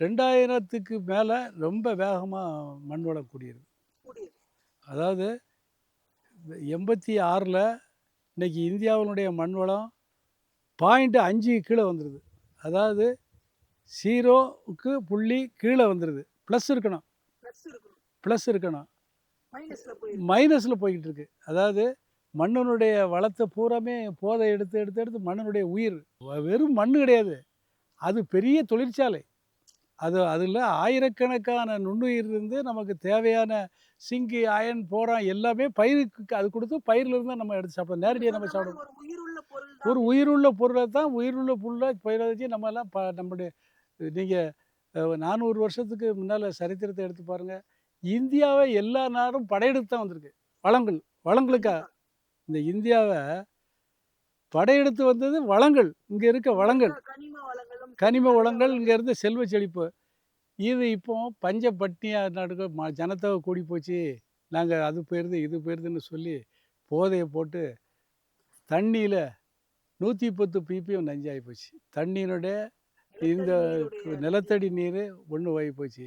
2000க்கு மேலே ரொம்ப வேகமாக மண் வளம் கூடியிருக்கு. கூடியது. அதாவது 86ல் இன்னைக்கு இந்தியாவினுடைய மண் வளம் 0.5 கீழே வந்துருது. அதாவது 0க்கு புள்ளி கீழே வந்துருது. ப்ளஸ் இருக்கணும், பிளஸ் இருக்கணும். ப்ளஸ் இருக்கணும். மைனஸ்ல போயிருக்கு. மைனஸில் போய்கிட்டு இருக்கு. அதாவது மண்ணினுடைய வளத்தை பூராமே போதை எடுத்து எடுத்து எடுத்து மண்ணினுடைய உயிர் வெறும் மண் கிடையாது. அது பெரிய தொழிற்சாலை. அதில ஆயிரக்கணக்கான நுண்ணுயிர் இருந்து நமக்கு தேவையான சிங்க், அயன், போரான் எல்லாமே பயிருக்கு அது கொடுத்து பயிர்லேருந்து தான் நம்ம எடுத்து சாப்பிடுறோம். நீங்க நேரடியா நம்ம சொல்ற மாரி சாப்பிடுறோம். ஒரு உயிருள்ள பொருள் தான் ஒரு அப்படின்னு உயிருள்ள பொருள தான் உயிருள்ள புல்ல பயிர வச்சு நம்மலாம் நம்முடைய நீங்க 400 வருஷத்துக்கு முன்னால சரித்திரத்த எடுத்து பாருங்க. இந்தியாவ எல்லா நாடும் படையெடுத்து தான் வந்திருக்கு. வளங்கள் வளங்களுக்கா கண்டிப்பா, இந்த இந்தியாவ படையெடுத்து வந்தது வளங்கள். இங்க இருக்க இங்க வளங்கள். இருக்க கனிம வளங்களும் சரி, கனிம நிறைய வளங்கள், இங்க வளங்கள். இருந்த செல்வ செழிப்பு. இது இப்போ பஞ்ச பட்னியா நடுக்க ஜனத்தொகை கூடி போச்சு. நாங்க அது போயிருது, இது போயிருதுன்னு சொல்லி போதைய போட்டு தண்ணீல 110 ppm நஞ்சாயி போச்சு. தண்ணீருடைய இந்த நிலத்தடி நீருடைய இது. நிலத்தடி நீர் ஒண்ணு ஆகி போச்சு.